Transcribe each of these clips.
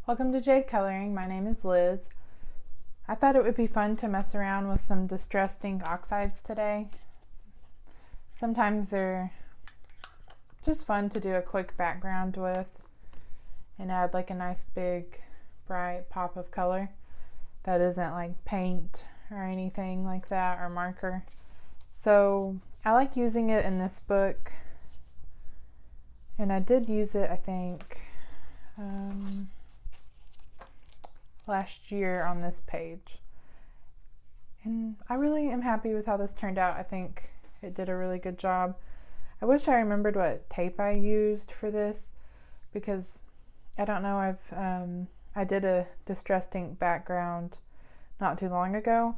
Welcome to Jade Coloring. My name is Liz. I thought it would be fun to mess around with some distressed ink oxides today. Sometimes they're just fun to do a quick background with and add like a nice big bright pop of color that isn't like paint or anything like that or marker. So I like using it in this book, and I did use it I think last year on this page, and I really am happy with how this turned out. I think it did a really good job. I wish I remembered what tape I used for this, because I don't know, I did a distressed ink background not too long ago,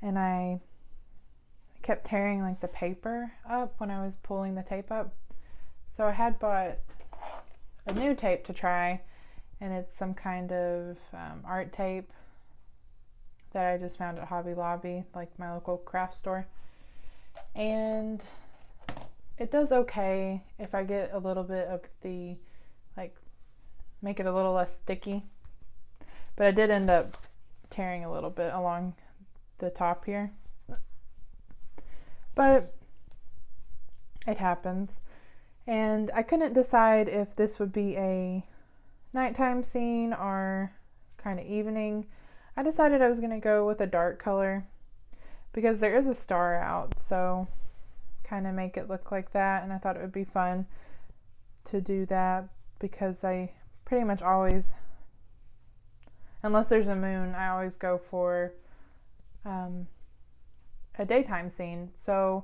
and I kept tearing like the paper up when I was pulling the tape up. So I had bought a new tape to try, and it's some kind of art tape that I just found at Hobby Lobby, like my local craft store. And it does okay if I get a little bit of the, like, make it a little less sticky. But I did end up tearing a little bit along the top here. But it happens. And I couldn't decide if this would be a nighttime scene or kind of evening. I decided I was going to go with a dark color because there is a star out, so kind of make it look like that. And I thought it would be fun to do that because I pretty much always, unless there's a moon, I always go for a daytime scene. So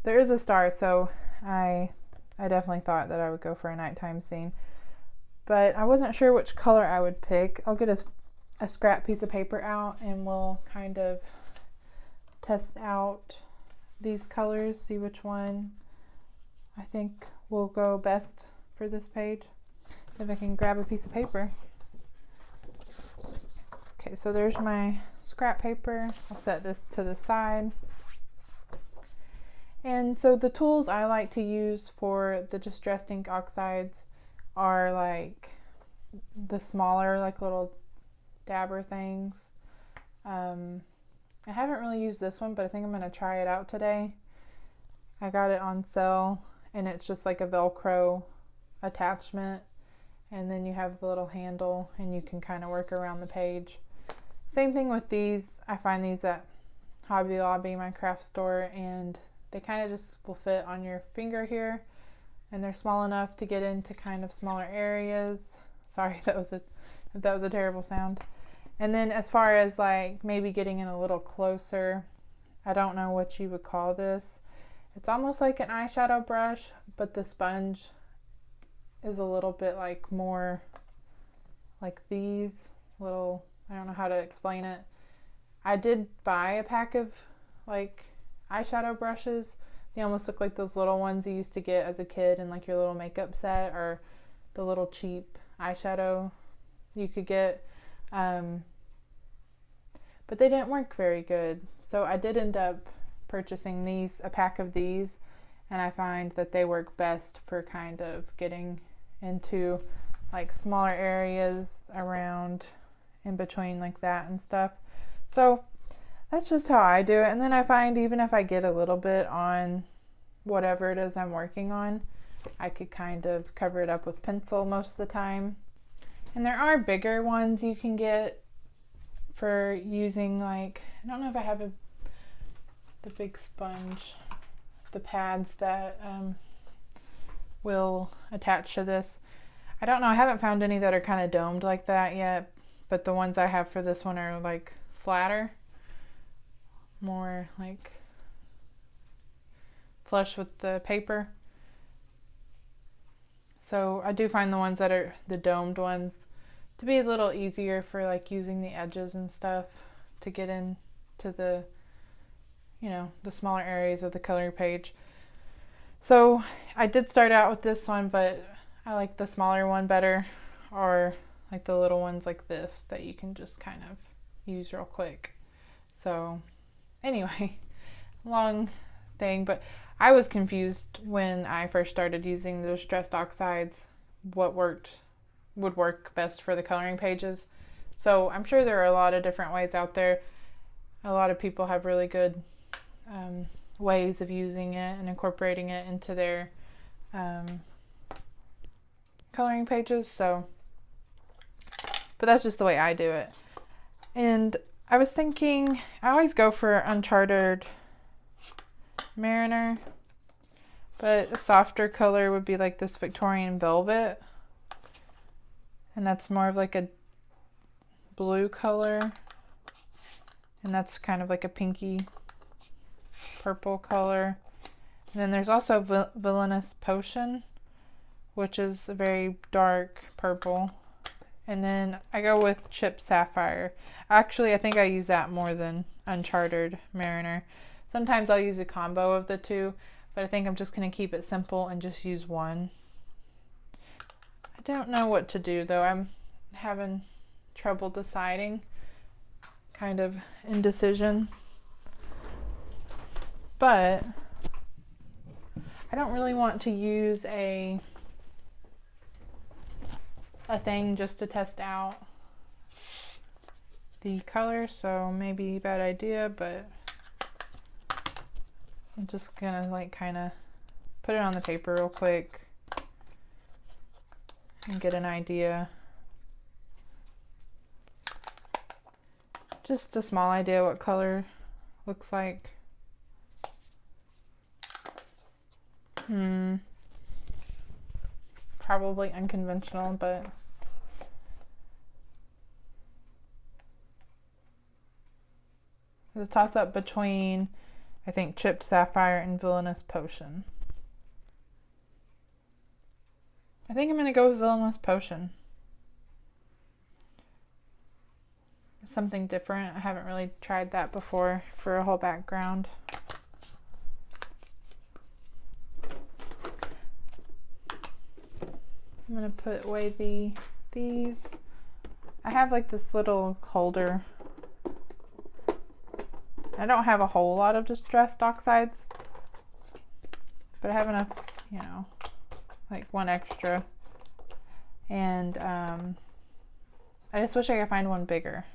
there is a star, so I definitely thought that I would go for a nighttime scene. But I wasn't sure which color I would pick. I'll get a scrap piece of paper out and we'll kind of test out these colors, see which one I think will go best for this page. If I can grab a piece of paper. Okay, so there's my scrap paper. I'll set this to the side. And so the tools I like to use for the distressed ink oxides are like the smaller, like little dabber things. I haven't really used this one, but I think I'm going to try it out today. I got it on sale, and it's just like a Velcro attachment, and then you have the little handle and you can kind of work around the page. Same thing with these. I find these at Hobby Lobby, my craft store, and they kind of just will fit on your finger here, and they're small enough to get into kind of smaller areas. Sorry, if that was a terrible sound. And then as far as like maybe getting in a little closer, I don't know what you would call this. It's almost like an eyeshadow brush, but the sponge is a little bit like more like these little, I don't know how to explain it. I did buy a pack of like eyeshadow brushes. They almost look like those little ones you used to get as a kid in like your little makeup set, or the little cheap eyeshadow you could get. But they didn't work very good. So I did end up purchasing a pack of these, and I find that they work best for kind of getting into like smaller areas around in between like that and stuff. So that's just how I do it. And then I find even if I get a little bit on whatever it is I'm working on, I could kind of cover it up with pencil most of the time. And there are bigger ones you can get for using, like, I don't know if I have the big sponge, the pads that will attach to this. I don't know, I haven't found any that are kind of domed like that yet, but the ones I have for this one are like flatter, more like flush with the paper. So I do find the ones that are the domed ones to be a little easier for like using the edges and stuff to get into the, you know, the smaller areas of the color page. So I did start out with this one, but I like the smaller one better, or like the little ones like this that you can just kind of use real quick. So anyway, long thing, but I was confused when I first started using the distressed oxides, what worked would work best for the coloring pages. So I'm sure there are a lot of different ways out there. A lot of people have really good ways of using it and incorporating it into their coloring pages. So, but that's just the way I do it. And I was thinking, I always go for Uncharted Mariner, but a softer color would be like this Victorian Velvet, and that's more of like a blue color, and that's kind of like a pinky purple color. And then there's also Villainous Potion, which is a very dark purple. And then I go with Chipped Sapphire. Actually, I think I use that more than Uncharted Mariner. Sometimes I'll use a combo of the two, but I think I'm just going to keep it simple and just use one. I don't know what to do though. I'm having trouble deciding. Kind of indecision. But I don't really want to use a thing just to test out the color, so maybe a bad idea, but I'm just gonna like kind of put it on the paper real quick and get an idea. Just a small idea what color looks like. Probably unconventional, but it's a toss up between, I think, Chipped Sapphire and Villainous Potion. I think I'm going to go with Villainous Potion. Something different. I haven't really tried that before for a whole background. I'm going to put away these. I have like this little holder. I don't have a whole lot of distressed oxides, but I have enough, you know, like one extra. And I just wish I could find one bigger,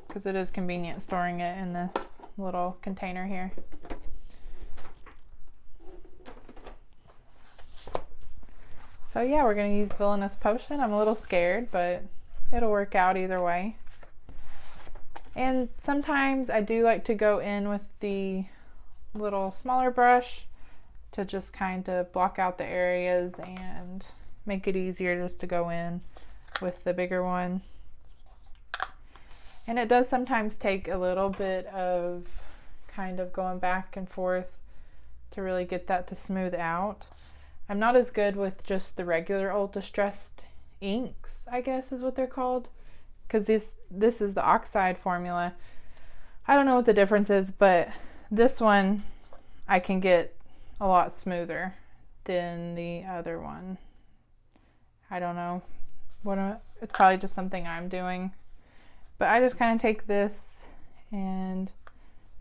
because it is convenient storing it in this little container here. So yeah, we're going to use Villainous Potion. I'm a little scared, but it'll work out either way. And sometimes I do like to go in with the little smaller brush to just kind of block out the areas and make it easier just to go in with the bigger one. And it does sometimes take a little bit of kind of going back and forth to really get that to smooth out. I'm not as good with just the regular old distressed inks, I guess is what they're called, because this is the Oxide formula. I don't know what the difference is, but this one I can get a lot smoother than the other one. I don't know. It's probably just something I'm doing. But I just kind of take this and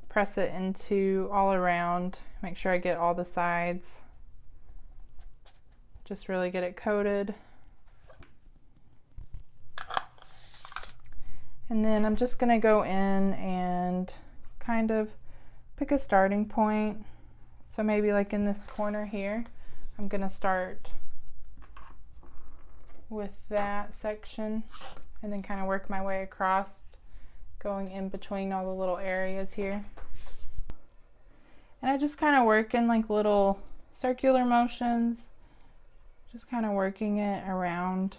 press it into all around. Make sure I get all the sides. Just really get it coated. And then I'm just going to go in and kind of pick a starting point. So maybe like in this corner here, I'm going to start with that section and then kind of work my way across, going in between all the little areas here. And I just kind of work in like little circular motions, just kind of working it around.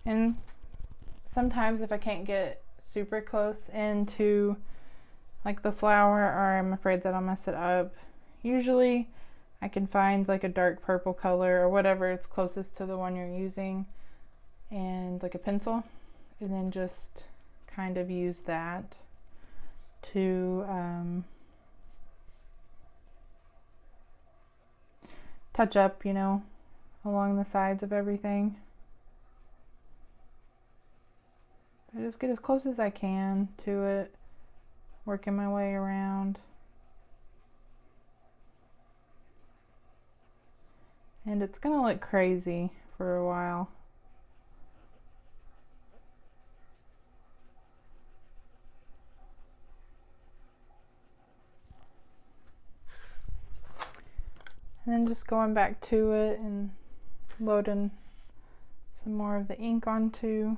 And sometimes if I can't get super close into like the flower, or I'm afraid that I'll mess it up, usually I can find like a dark purple color or whatever it's closest to the one you're using, and like a pencil, and then just kind of use that to touch up, you know, along the sides of everything. I just get as close as I can to it, working my way around. And it's gonna look crazy for a while. And then just going back to it and loading some more of the ink onto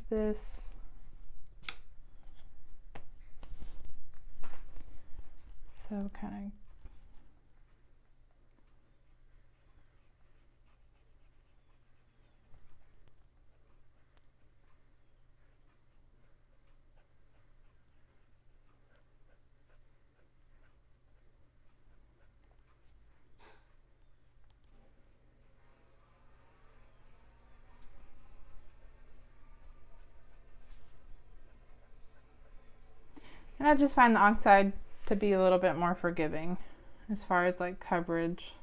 this. So kind of and I just find the Oxide to be a little bit more forgiving as far as like coverage.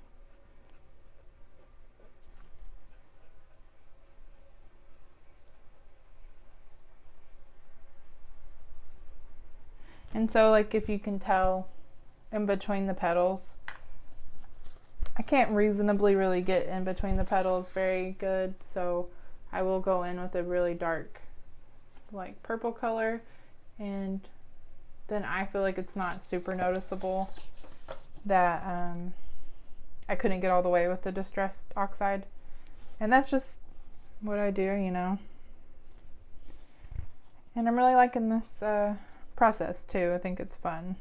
And so like if you can tell in between the petals, I can't reasonably really get in between the petals very good, so I will go in with a really dark like purple color, and then I feel like it's not super noticeable that I couldn't get all the way with the distressed Oxide. And that's just what I do, you know. And I'm really liking this process too. I think it's fun.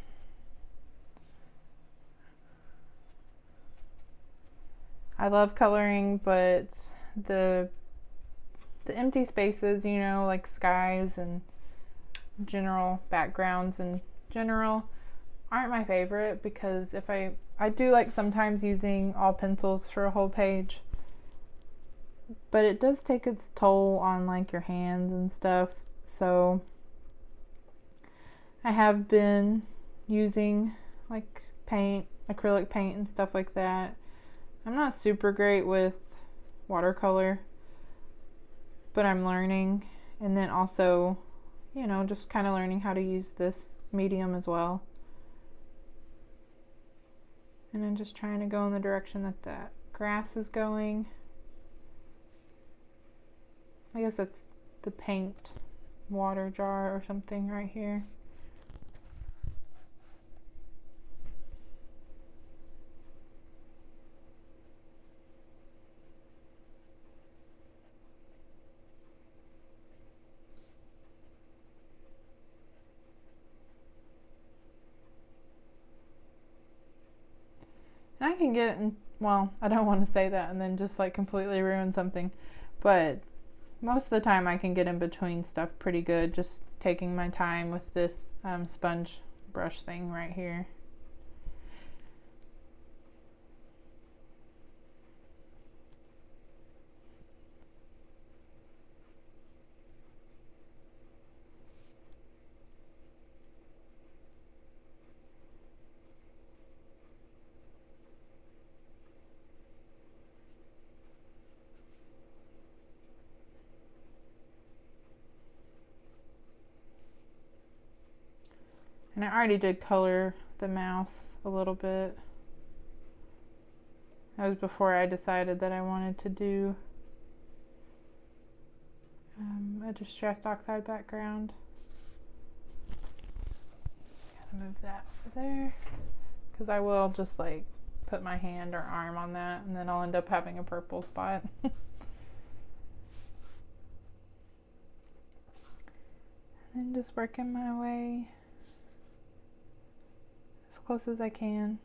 I love coloring, but the empty spaces, you know, like skies and general backgrounds in general aren't my favorite, because if I do like sometimes using all pencils for a whole page, but it does take its toll on like your hands and stuff. So I have been using like paint, acrylic paint and stuff like that. I'm not super great with watercolor, but I'm learning. And then also, you know, just kind of learning how to use this medium as well. And I'm just trying to go in the direction that that grass is going. I guess that's the paint water jar or something right here. I can get in, well, I don't want to say that and then just like completely ruin something, but most of the time I can get in between stuff pretty good, just taking my time with this sponge brush thing right here. And I already did color the mouse a little bit. That was before I decided that I wanted to do a distressed Oxide background. Gotta move that over there, because I will just like put my hand or arm on that and then I'll end up having a purple spot. And just working my way as close as I can.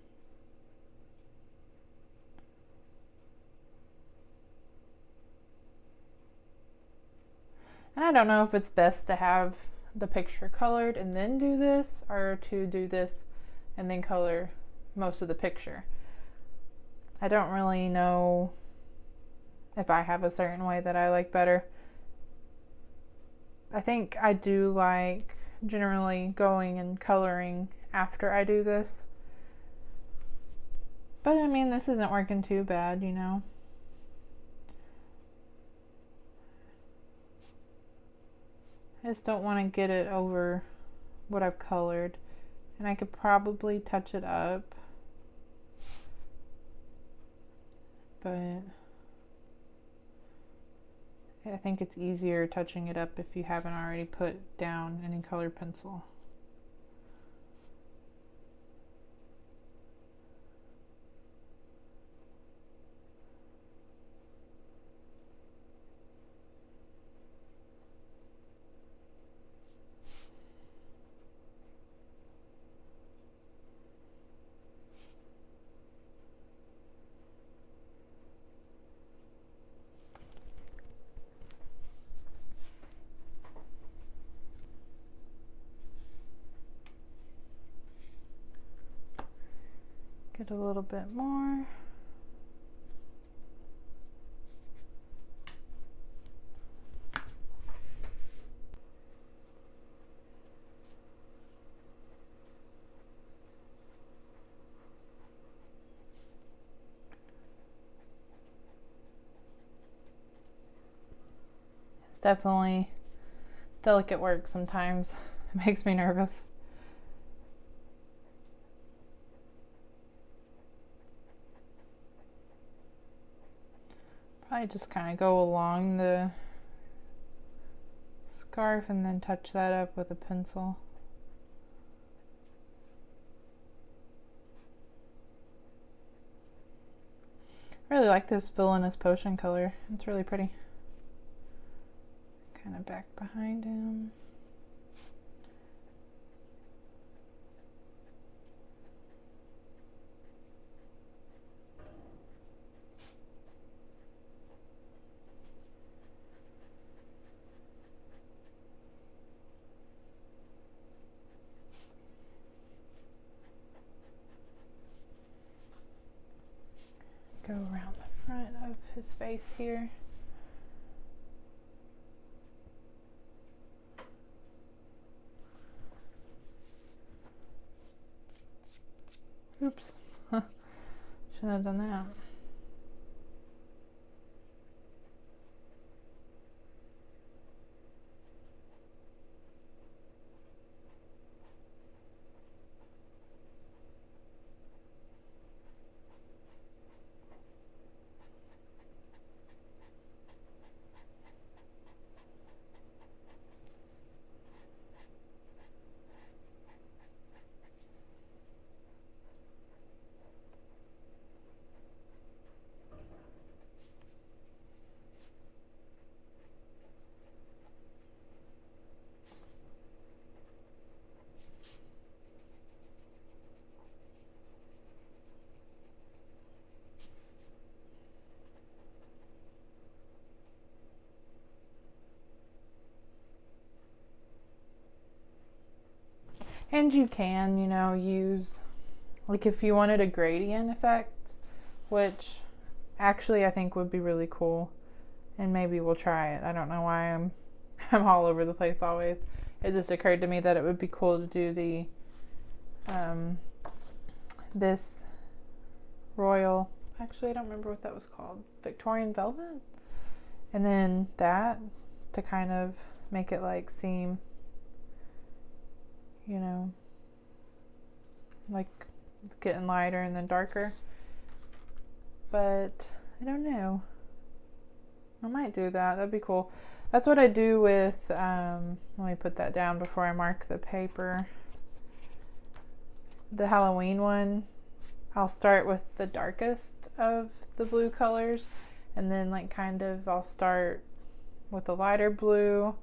And I don't know if it's best to have the picture colored and then do this, or to do this and then color most of the picture. I don't really know if I have a certain way that I like better. I think I do like generally going and coloring after I do this. But I mean, this isn't working too bad, you know. I just don't want to get it over what I've colored. And I could probably touch it up, but I think it's easier touching it up if you haven't already put down any colored pencil. Get a little bit more. It's definitely delicate work sometimes. It makes me nervous. Probably just kind of go along the scarf and then touch that up with a pencil. I really like this villainous potion color. It's really pretty. Kind of back behind him. Go around the front of his face here. Oops. Shouldn't have done that. And you can, you know, use, like if you wanted a gradient effect, which actually I think would be really cool, and maybe we'll try it. I don't know why I'm all over the place always. It just occurred to me that it would be cool to do the this royal, actually I don't remember what that was called, Victorian velvet, and then that to kind of make it like seem, you know, like it's getting lighter and then darker. But I don't know, I might do that. That'd be cool. That's what I do with let me put that down before I mark the paper. The Halloween one, I'll start with the darkest of the blue colors, and then like kind of I'll start with a lighter blue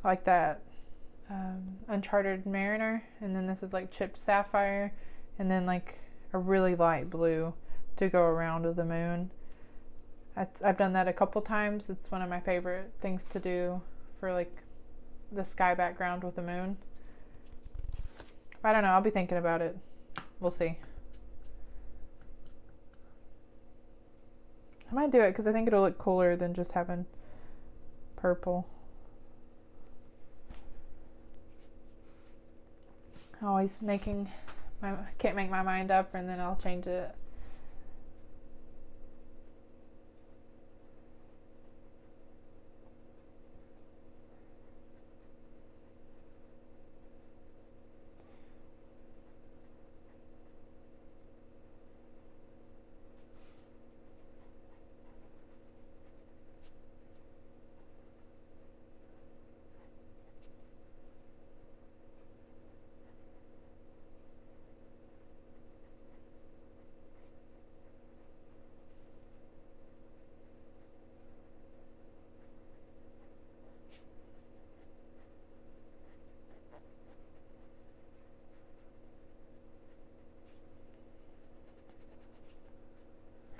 like that Uncharted Mariner, and then this is like chipped sapphire, and then like a really light blue to go around with the moon. I've done that a couple times. It's one of my favorite things to do for like the sky background with the moon. I don't know, I'll be thinking about it. We'll see. I might do it because I think it'll look cooler than just having purple. Always can't make my mind up, and then I'll change it.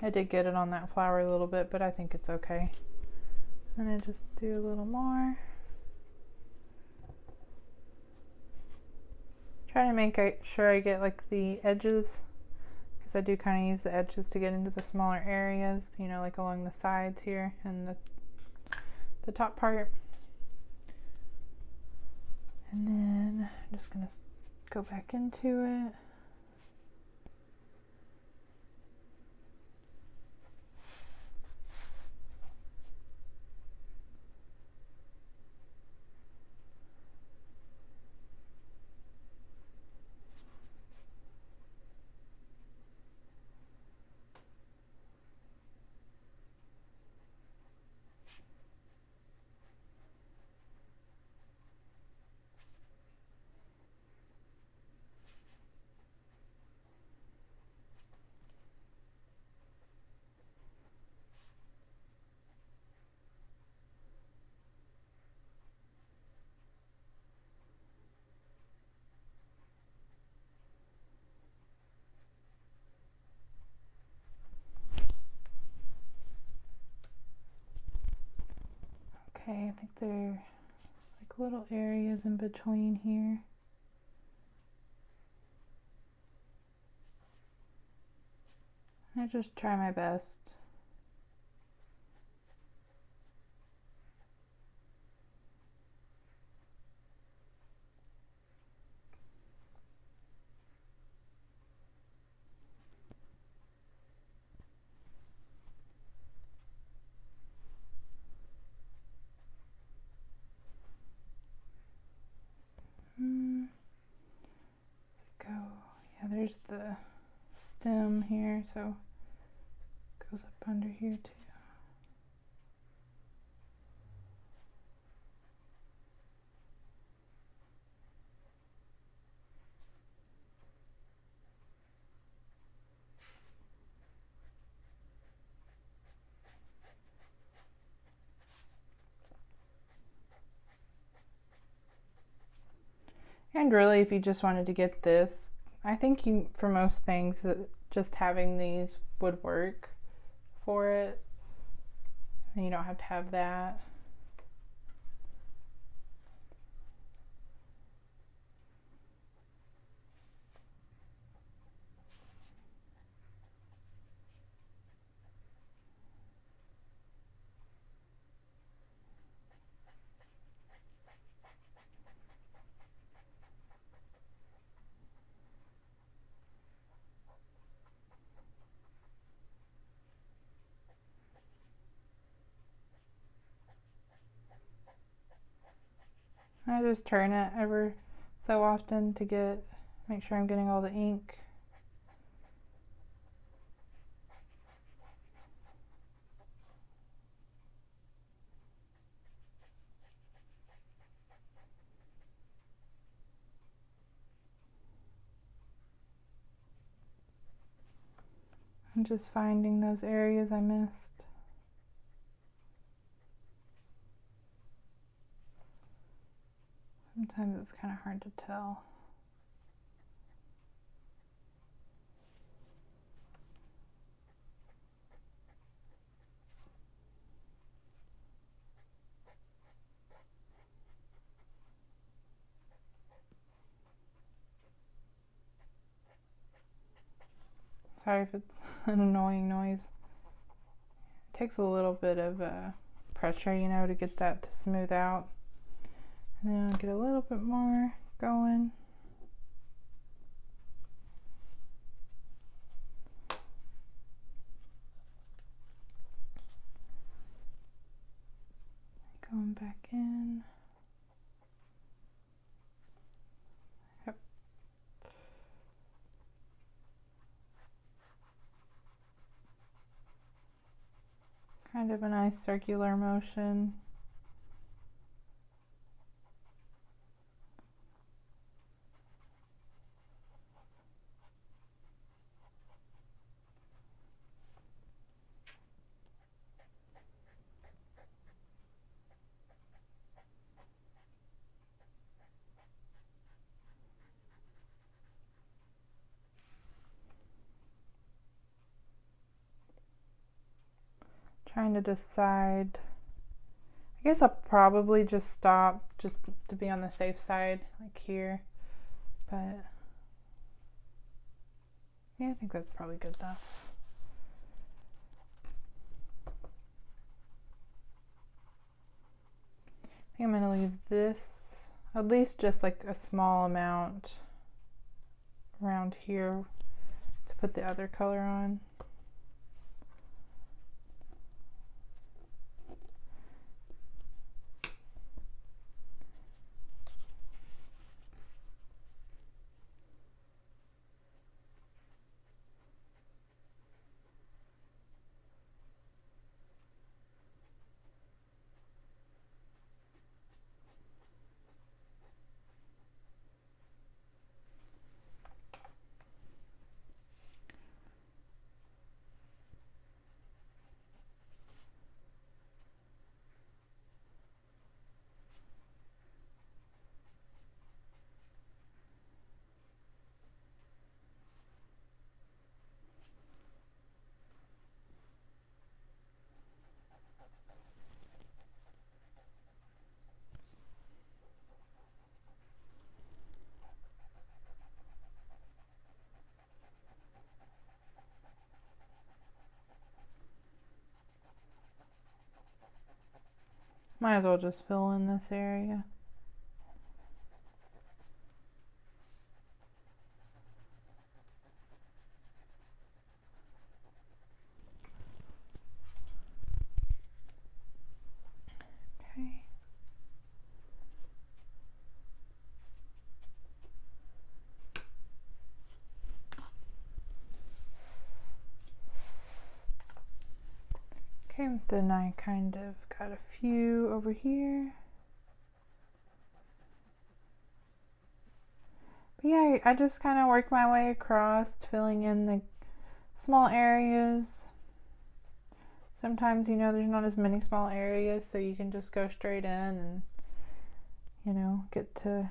I did get it on that flower a little bit, but I think it's okay. And I just do a little more. Try to make sure I get like the edges, because I do kind of use the edges to get into the smaller areas, you know, like along the sides here and the top part. And then I'm just gonna go back into it. Okay, I think there are like little areas in between here. I just try my best. Let's go. Yeah, there's the stem here, so it goes up under here too. And really, if you just wanted to get this, I think for most things, just having these would work for it. And you don't have to have that. I just turn it ever so often to make sure I'm getting all the ink. I'm just finding those areas I missed. Sometimes it's kind of hard to tell. Sorry if it's an annoying noise. It takes a little bit of pressure, you know, to get that to smooth out. And then I'll get a little bit more going. Going back in. Yep. Kind of a nice circular motion. Trying to decide. I guess I'll probably just stop just to be on the safe side, like here. But yeah, I think that's probably good enough. I think I'm going to leave this at least just like a small amount around here to put the other color on. Might as well just fill in this area. Okay. Okay, then I kind of got a few over here. But yeah, I just kind of work my way across, filling in the small areas. Sometimes, you know, there's not as many small areas, so you can just go straight in and, you know, get to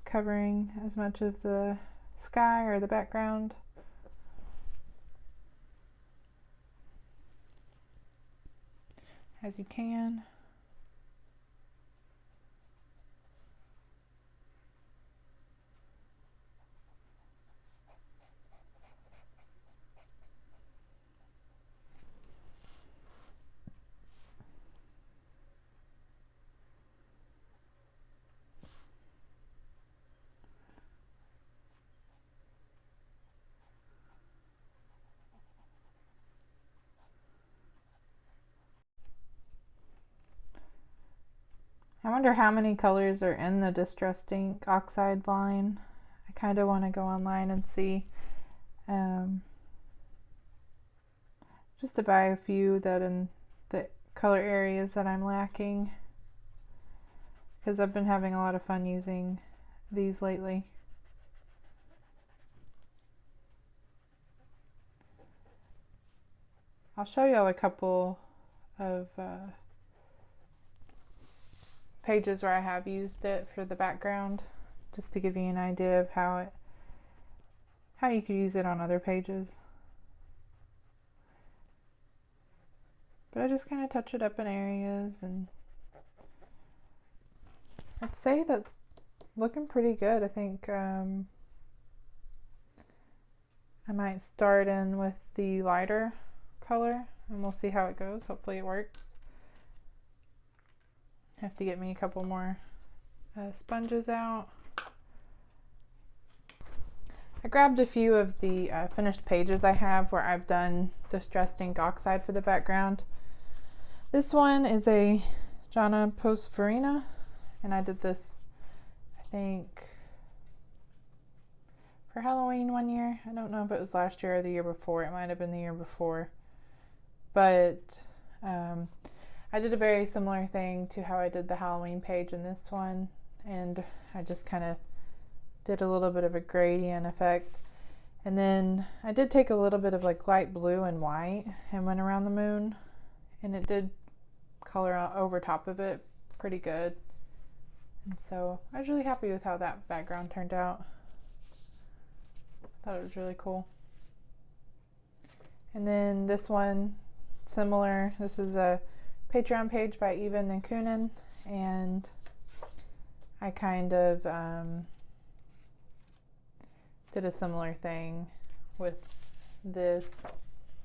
covering as much of the sky or the background as you can. I wonder how many colors are in the Distressed Ink Oxide line. I kind of want to go online and see. Just to buy a few that in the color areas that I'm lacking, because I've been having a lot of fun using these lately. I'll show y'all a couple of pages where I have used it for the background, just to give you an idea of how you could use it on other pages. But I just kind of touch it up in areas, and I'd say that's looking pretty good. I think I might start in with the lighter color and we'll see how it goes. Hopefully it works. Have to get me a couple more sponges out. I grabbed a few of the finished pages I have where I've done Distressed Ink Oxide for the background. This one is a Jana Postfarina, and I did this, I think, for Halloween one year. I don't know if it was last year or the year before. It might have been the year before. But I did a very similar thing to how I did the Halloween page in this one, and I just kind of did a little bit of a gradient effect. And then I did take a little bit of like light blue and white and went around the moon, and it did color over top of it pretty good. And so I was really happy with how that background turned out. I thought it was really cool. And then this one, similar. This is a Patreon page by Even and Kunin, and I kind of did a similar thing with this.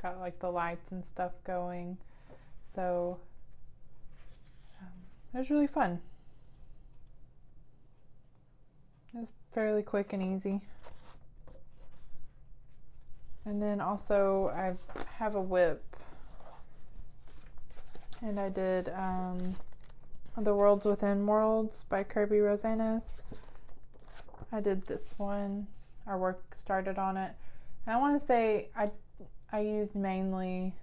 Got like the lights and stuff going, so it was really fun. It was fairly quick and easy. And then also I have a whip, and I did The Worlds Within Worlds by Kirby Rosanes. I did this one. Our work started on it. And I want to say I used mainly,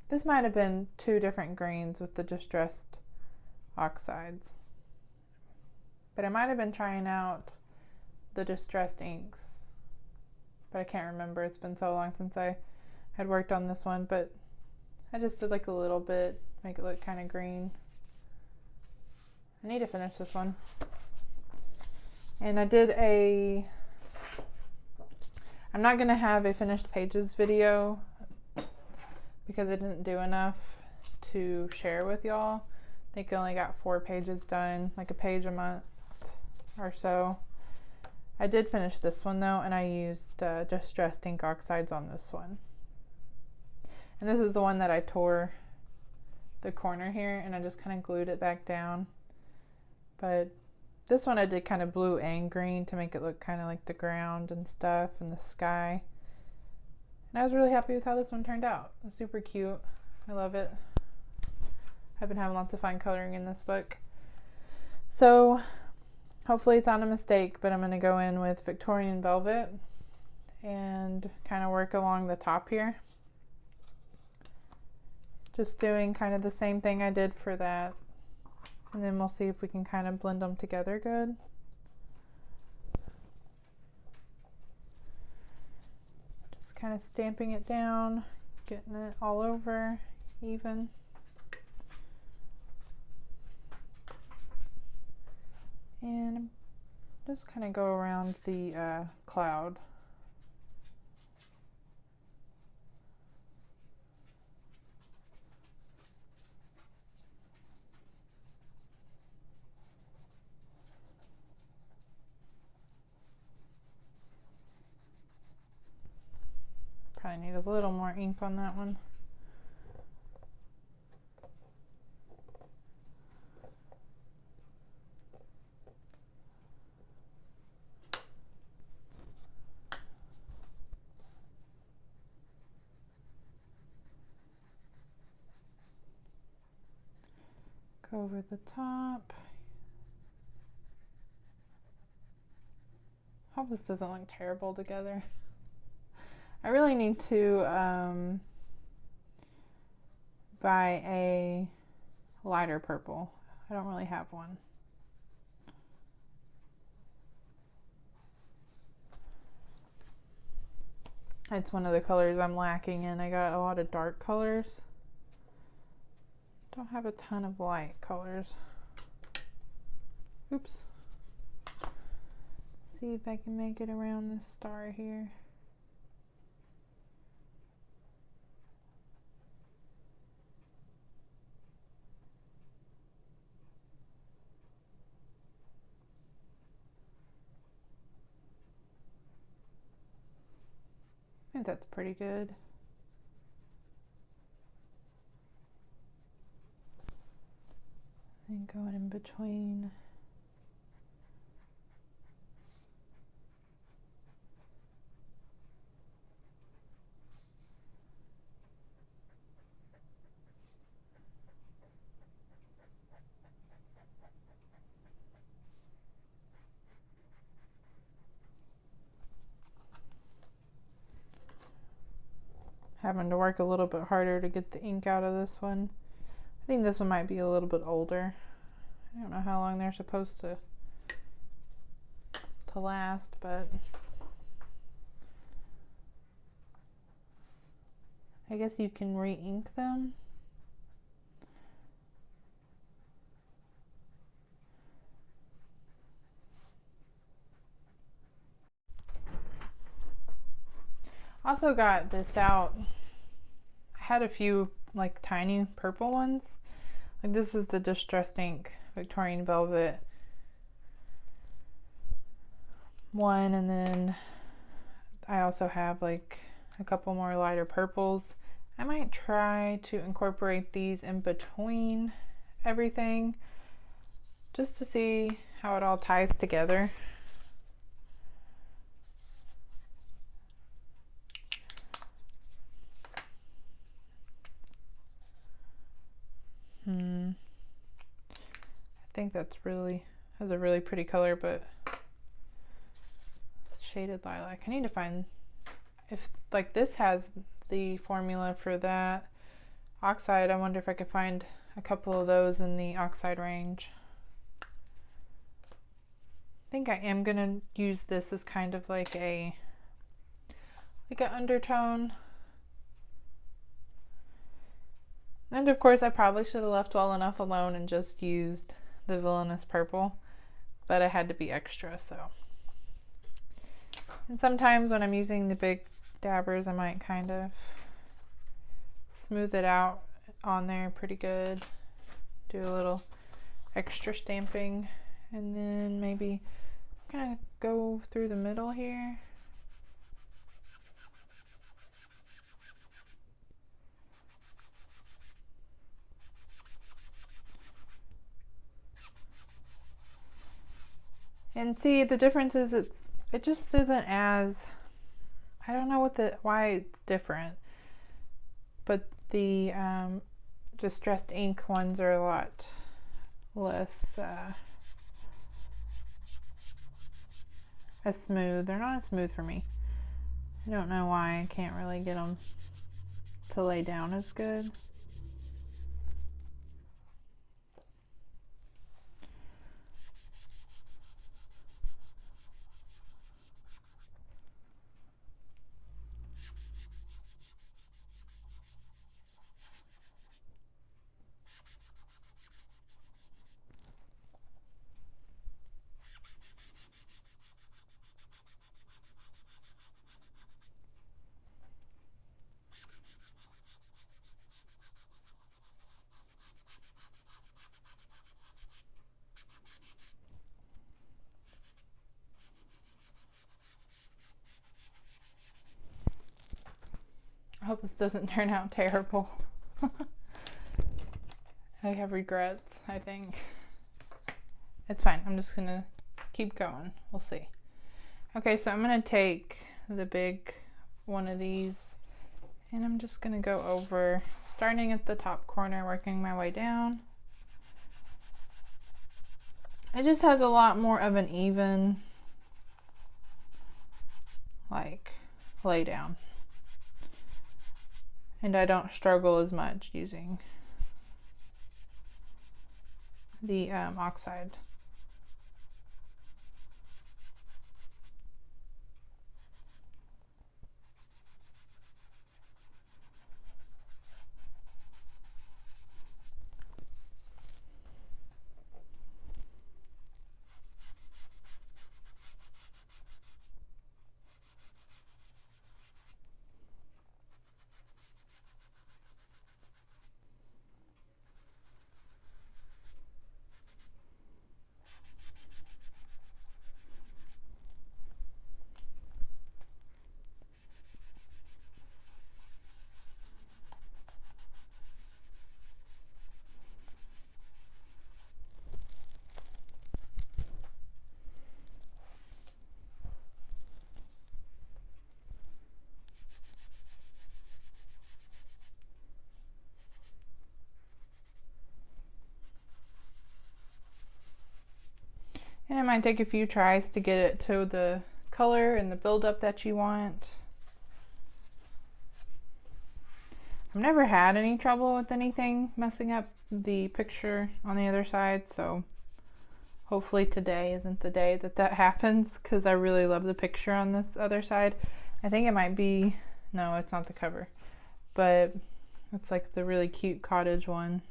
this might have been 2 different greens with the distressed oxides. But I might have been trying out the distressed inks. But I can't remember. It's been so long since I had worked on this one. But I just did like a little bit, make it look kind of green. I need to finish this one. And I did I'm not going to have a finished pages video because I didn't do enough to share with y'all. I think I only got 4 pages done, like a page a month or so. I did finish this one though, and I used distressed ink oxides on this one. And this is the one that I tore the corner here, and I just kind of glued it back down. But this one I did kind of blue and green to make it look kind of like the ground and stuff and the sky. And I was really happy with how this one turned out. It was super cute. I love it. I've been having lots of fun coloring in this book. So hopefully it's not a mistake, but I'm going to go in with Victorian Velvet and kind of work along the top here. Just doing kind of the same thing I did for that. And then we'll see if we can kind of blend them together good. Just kind of stamping it down, getting it all over even. And just kind of go around the cloud. Probably need a little more ink on that one. Go over the top. Hope this doesn't look terrible together. I really need to buy a lighter purple. I don't really have one. It's one of the colors I'm lacking in. I got a lot of dark colors. Don't have a ton of light colors. Oops. See if I can make it around this star here. I think that's pretty good. And going in between. Having to work a little bit harder to get the ink out of this one. I think this one might be a little bit older. I don't know how long they're supposed to last, but I guess you can re-ink them. Also got this out. I had a few like tiny purple ones. Like this is the Distressed Ink Victorian Velvet one, and then I also have like a couple more lighter purples. I might try to incorporate these in between everything just to see how it all ties together. I think that's has a really pretty color, but shaded lilac. I need to find if like this has the formula for that Oxide. I wonder if I could find a couple of those in the Oxide range. I think I am gonna use this as kind of like an undertone. And of course I probably should have left well enough alone and just used the Villainous Purple, but I had to be extra, so. And sometimes when I'm using the big dabbers, I might kind of smooth it out on there pretty good, do a little extra stamping, and then maybe kind of go through the middle here. And see, the difference is it just isn't as, I don't know why it's different, but the Distressed Ink ones are a lot less as smooth. They're not as smooth for me. I don't know why. I can't really get them to lay down as good. I hope this doesn't turn out terrible. I have regrets, I think. It's fine. I'm just gonna keep going. We'll see. Okay, so I'm gonna take the big one of these and I'm just gonna go over, starting at the top corner, working my way down. It just has a lot more of an even like lay down. And I don't struggle as much using the Oxide. And it might take a few tries to get it to the color and the buildup that you want. I've never had any trouble with anything messing up the picture on the other side, so hopefully today isn't the day that happens, because I really love the picture on this other side. I think it might be, no, it's not the cover, but it's like the really cute cottage one.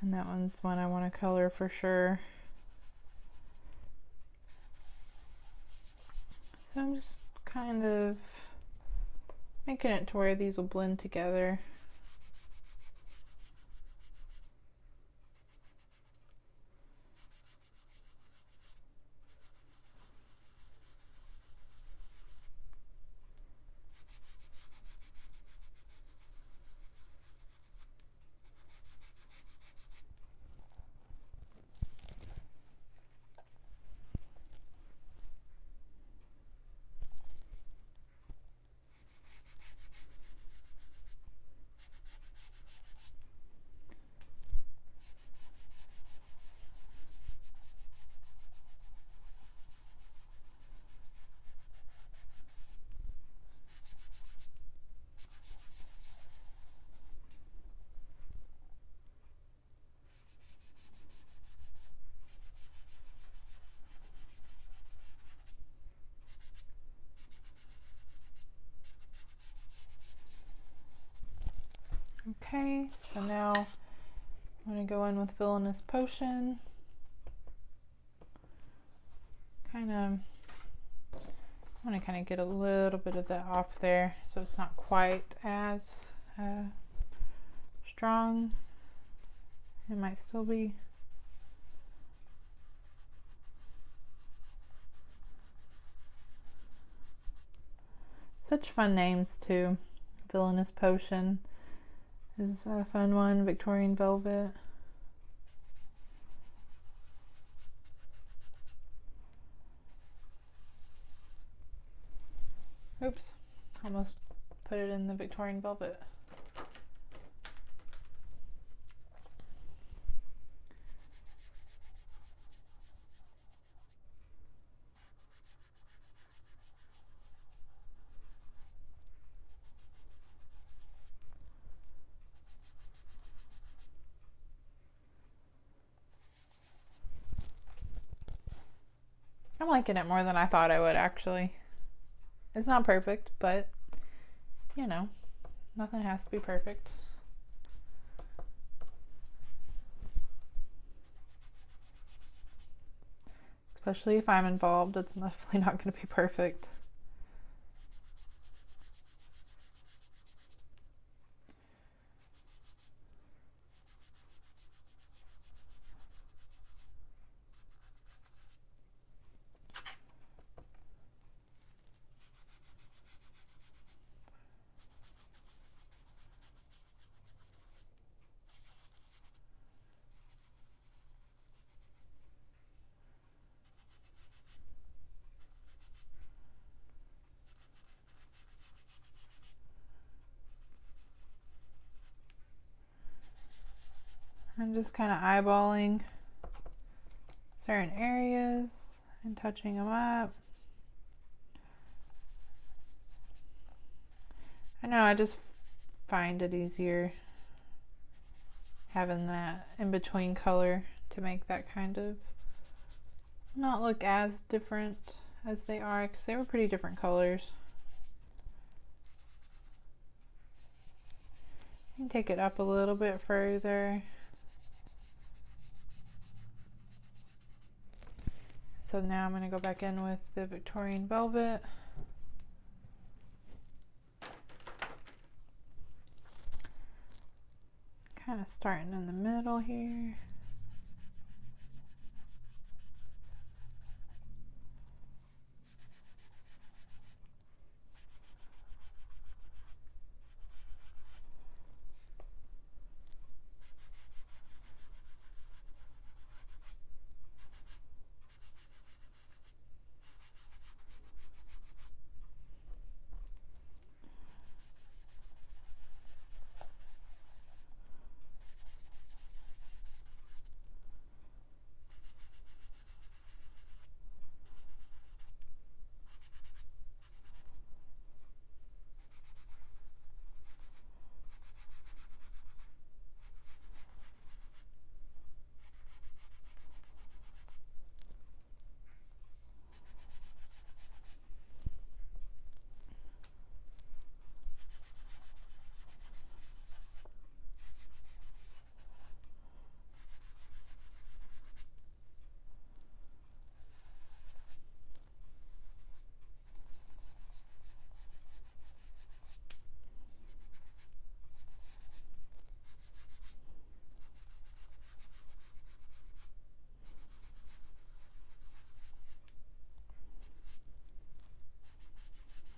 And that one's one I want to color for sure. So I'm just kind of making it to where these will blend together. Okay, so now I'm going to go in with Villainous Potion. I'm going to kind of get a little bit of that off there so it's not quite as strong. It might still be. Such fun names too. Villainous Potion is a fun one. Victorian Velvet. Oops, almost put it in the Victorian Velvet. I'm liking it more than I thought I would, actually. It's not perfect, but you know, nothing has to be perfect. Especially if I'm involved, it's definitely not going to be perfect. I'm just kind of eyeballing certain areas and touching them up. I know, I just find it easier having that in-between color to make that kind of not look as different as they are, because they were pretty different colors. You can take it up a little bit further. So now I'm going to go back in with the Victorian Velvet. Kind of starting in the middle here.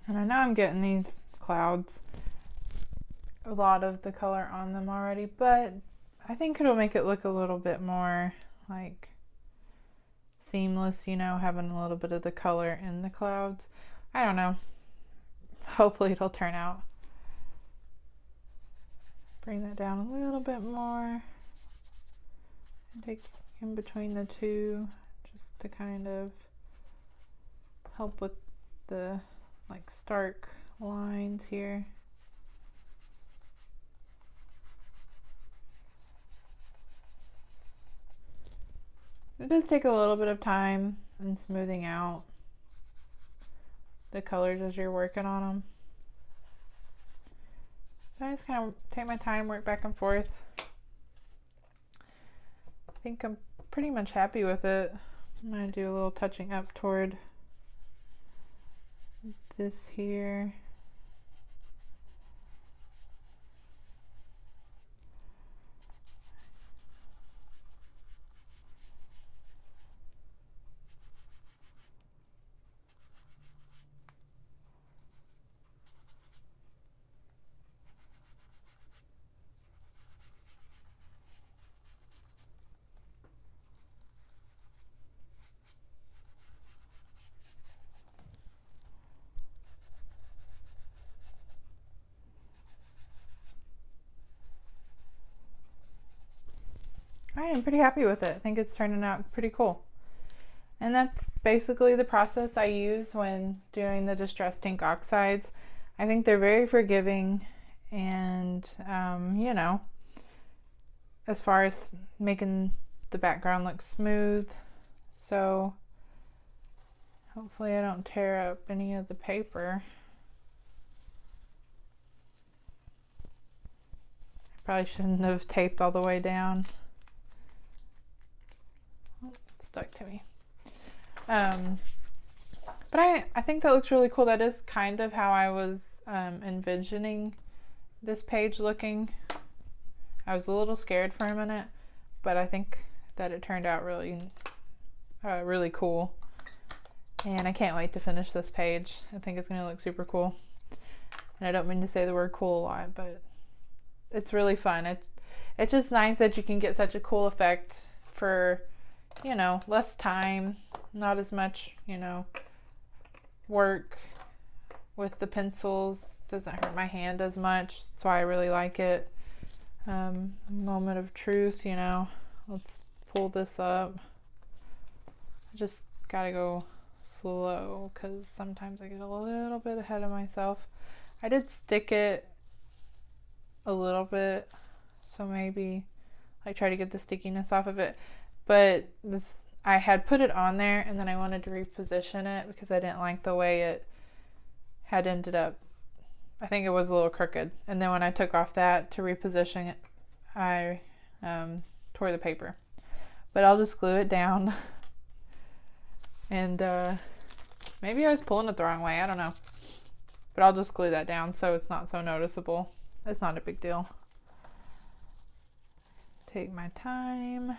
And I know I'm getting these clouds, a lot of the color on them already, but I think it'll make it look a little bit more like seamless, you know, having a little bit of the color in the clouds. I don't know. Hopefully it'll turn out. Bring that down a little bit more. And take in between the two just to kind of help with the like stark lines here. It does take a little bit of time in smoothing out the colors as you're working on them. I just kind of take my time, work back and forth. I think I'm pretty much happy with it. I'm going to do a little touching up toward this here. I am pretty happy with it. I think it's turning out pretty cool. And that's basically the process I use when doing the distressed ink oxides. I think they're very forgiving and, you know, as far as making the background look smooth. So hopefully I don't tear up any of the paper. I probably shouldn't have taped all the way down. Stuck to me. But I think that looks really cool. That is kind of how I was envisioning this page looking. I was a little scared for a minute, but I think that it turned out really really cool, and I can't wait to finish this page. I think it's gonna look super cool, and I don't mean to say the word cool a lot, but it's really fun. It's just nice that you can get such a cool effect for, you know, less time, not as much, you know, work with the pencils. Doesn't hurt my hand as much, so I really like it. Moment of truth, you know. Let's pull this up. I just gotta go slow because sometimes I get a little bit ahead of myself. I did stick it a little bit, so maybe I try to get the stickiness off of it. But this, I had put it on there and then I wanted to reposition it because I didn't like the way it had ended up. I think it was a little crooked. And then when I took off that to reposition it, I tore the paper. But I'll just glue it down. And maybe I was pulling it the wrong way. I don't know. But I'll just glue that down so it's not so noticeable. It's not a big deal. Take my time.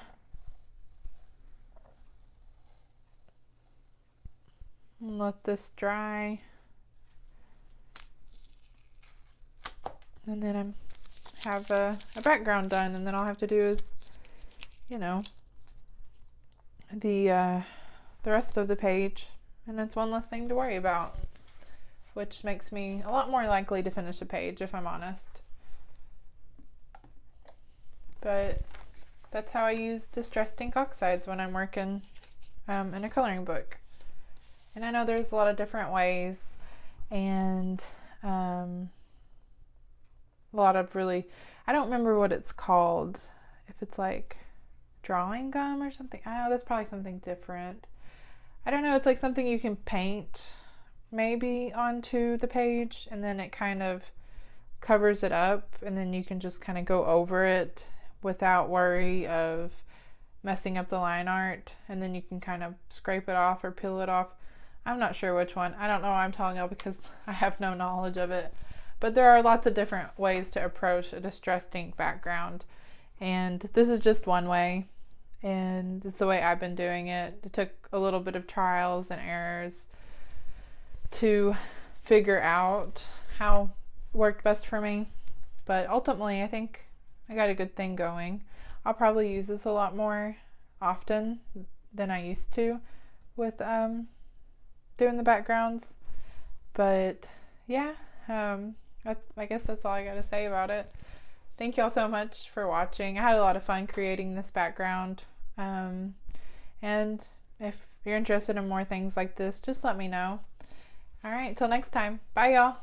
And let this dry. And then I have a background done, and then all I have to do is, you know, the rest of the page, and it's one less thing to worry about, which makes me a lot more likely to finish a page, if I'm honest. But that's how I use distressed ink oxides when I'm working in a coloring book. And I know there's a lot of different ways, and a lot of really, I don't remember what it's called, if it's like drawing gum or something. I know that's probably something different. I don't know, it's like something you can paint maybe onto the page, and then it kind of covers it up, and then you can just kind of go over it without worry of messing up the line art, and then you can kind of scrape it off or peel it off. I'm not sure which one. I don't know why I'm telling y'all because I have no knowledge of it. But there are lots of different ways to approach a distressed ink background. And this is just one way. And it's the way I've been doing it. It took a little bit of trials and errors to figure out how worked best for me. But ultimately, I think I got a good thing going. I'll probably use this a lot more often than I used to with doing the backgrounds. But yeah, I guess that's all I got to say about it. Thank you all so much for watching. I had a lot of fun creating this background. And if you're interested in more things like this, just let me know. All right, till next time. Bye, y'all.